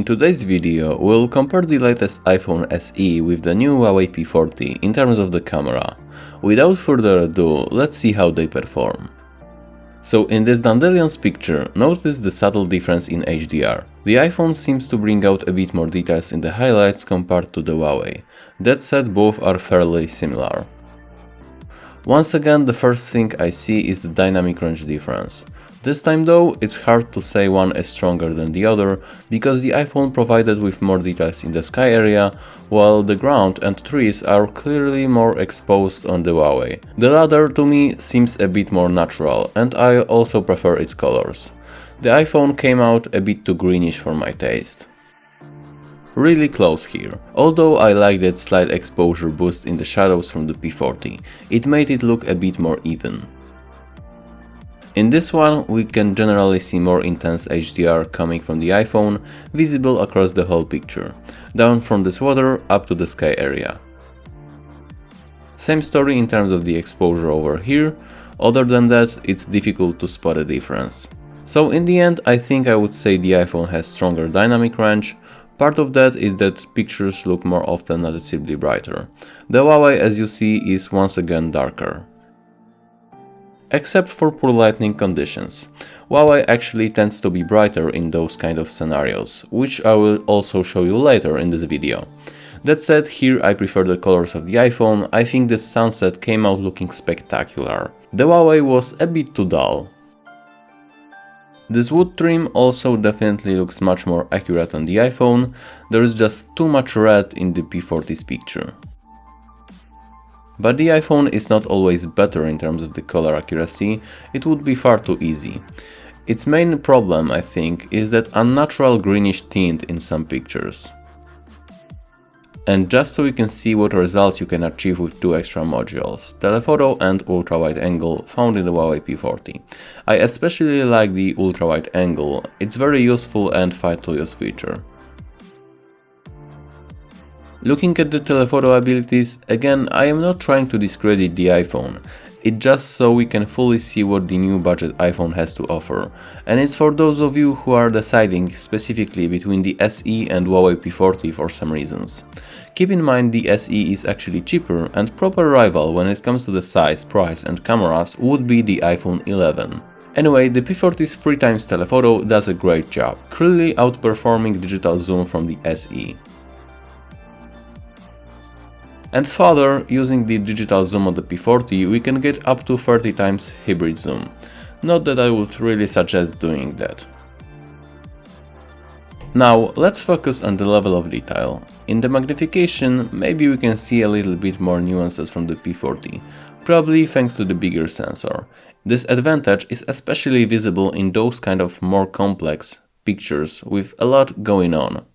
In today's video, we'll compare the latest iPhone SE with the new Huawei P40 in terms of the camera. Without further ado, let's see how they perform. So in this Dandelions picture, notice the subtle difference in HDR. The iPhone seems to bring out a bit more details in the highlights compared to the Huawei. That said, both are fairly similar. Once again, the first thing I see is the dynamic range difference. This time though, it's hard to say one is stronger than the other, because the iPhone provided with more details in the sky area, while the ground and trees are clearly more exposed on the Huawei. The latter to me seems a bit more natural, and I also prefer its colors. The iPhone came out a bit too greenish for my taste. Really close here, although I liked that slight exposure boost in the shadows from the P40, it made it look a bit more even. In this one, we can generally see more intense HDR coming from the iPhone, visible across the whole picture, down from this water up to the sky area. Same story in terms of the exposure over here, other than that, it's difficult to spot a difference. So in the end, I think I would say the iPhone has stronger dynamic range. Part of that is that pictures look more often noticeably brighter. The Huawei, as you see, is once again darker. Except for poor lighting conditions. Huawei actually tends to be brighter in those kind of scenarios, which I will also show you later in this video. That said, here I prefer the colors of the iPhone. I think this sunset came out looking spectacular. The Huawei was a bit too dull. This wood trim also definitely looks much more accurate on the iPhone, there is just too much red in the P40's picture. But the iPhone is not always better in terms of the color accuracy, it would be far too easy. Its main problem, I think, is that unnatural greenish tint in some pictures. And just so you can see what results you can achieve with two extra modules, telephoto and ultra-wide angle, found in the Huawei P40. I especially like the ultra-wide angle, it's very useful and fun to use feature. Looking at the telephoto abilities, again, I am not trying to discredit the iPhone, it's just so we can fully see what the new budget iPhone has to offer, and it's for those of you who are deciding specifically between the SE and Huawei P40 for some reasons. Keep in mind the SE is actually cheaper, and proper rival when it comes to the size, price and cameras would be the iPhone 11. Anyway, the P40's 3x telephoto does a great job, clearly outperforming digital zoom from the SE. And further, using the digital zoom on the P40, we can get up to 30x hybrid zoom. Not that I would really suggest doing that. Now, let's focus on the level of detail. In the magnification, maybe we can see a little bit more nuances from the P40, probably thanks to the bigger sensor. This advantage is especially visible in those kind of more complex pictures with a lot going on.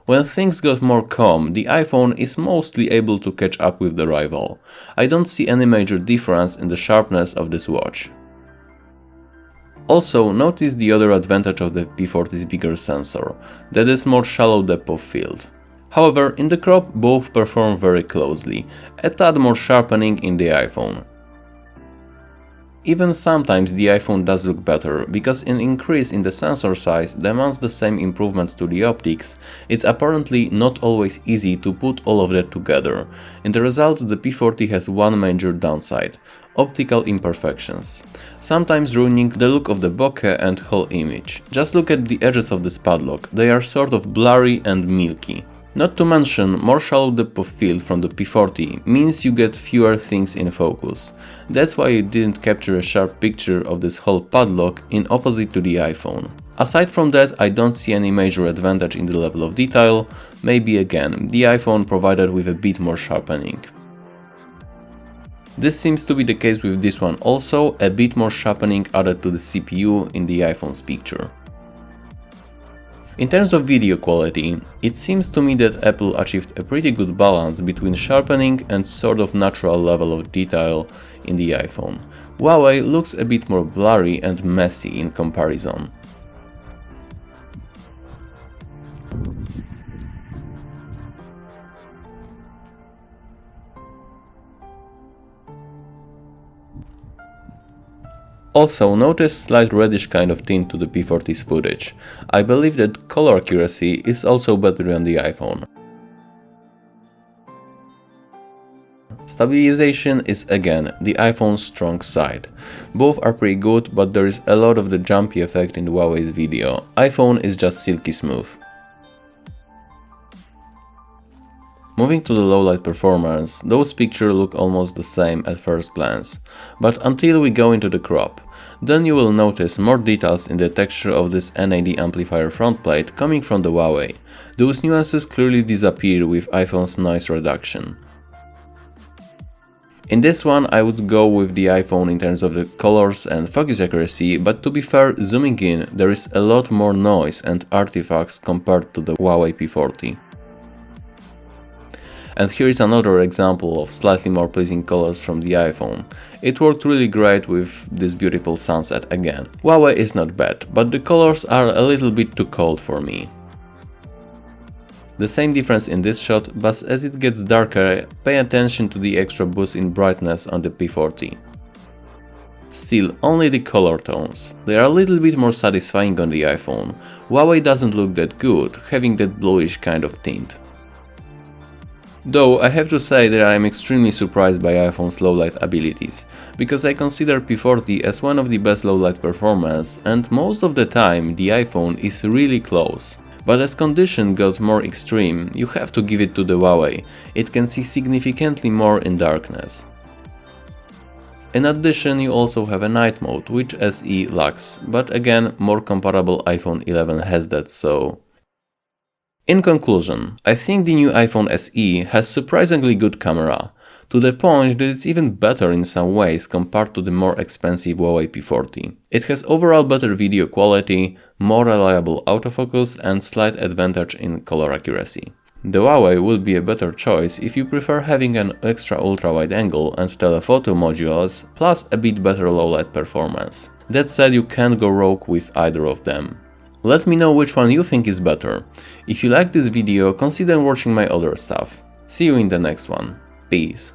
When things got more calm, the iPhone is mostly able to catch up with the rival. I don't see any major difference in the sharpness of this watch. Also, notice the other advantage of the P40's bigger sensor, that is more shallow depth of field. However, in the crop both perform very closely, a tad more sharpening in the iPhone. Even sometimes the iPhone does look better, because an increase in the sensor size demands the same improvements to the optics. It's apparently not always easy to put all of that together. In the result, the P40 has one major downside: optical imperfections, sometimes ruining the look of the bokeh and whole image. Just look at the edges of this padlock, they are sort of blurry and milky. Not to mention, more shallow depth of field from the P40 means you get fewer things in focus. That's why it didn't capture a sharp picture of this whole padlock in opposite to the iPhone. Aside from that, I don't see any major advantage in the level of detail, maybe again, the iPhone provided with a bit more sharpening. This seems to be the case with this one also, a bit more sharpening added to the CPU in the iPhone's picture. In terms of video quality, it seems to me that Apple achieved a pretty good balance between sharpening and sort of natural level of detail in the iPhone. Huawei looks a bit more blurry and messy in comparison. Also, notice slight reddish kind of tint to the P40's footage. I believe that color accuracy is also better on the iPhone. Stabilization is again the iPhone's strong side. Both are pretty good, but there is a lot of the jumpy effect in the Huawei's video. iPhone is just silky smooth. Moving to the low-light performance, those pictures look almost the same at first glance, but until we go into the crop, then you will notice more details in the texture of this NAD amplifier front plate coming from the Huawei. Those nuances clearly disappear with iPhone's noise reduction. In this one I would go with the iPhone in terms of the colors and focus accuracy, but to be fair, zooming in, there is a lot more noise and artifacts compared to the Huawei P40. And here is another example of slightly more pleasing colors from the iPhone. It worked really great with this beautiful sunset again. Huawei is not bad, but the colors are a little bit too cold for me. The same difference in this shot, but as it gets darker, pay attention to the extra boost in brightness on the P40. Still, only the color tones. They are a little bit more satisfying on the iPhone. Huawei doesn't look that good, having that bluish kind of tint. Though I have to say that I am extremely surprised by iPhone's low-light abilities, because I consider P40 as one of the best low-light performance, and most of the time the iPhone is really close. But as conditions got more extreme, you have to give it to the Huawei, it can see significantly more in darkness. In addition, you also have a night mode, which SE lacks, but again, more comparable iPhone 11 has that, so... In conclusion, I think the new iPhone SE has surprisingly good camera, to the point that it's even better in some ways compared to the more expensive Huawei P40. It has overall better video quality, more reliable autofocus and slight advantage in color accuracy. The Huawei would be a better choice if you prefer having an extra ultra-wide angle and telephoto modules, plus a bit better low-light performance. That said, you can't go rogue with either of them. Let me know which one you think is better. If you like this video, consider watching my other stuff. See you in the next one. Peace.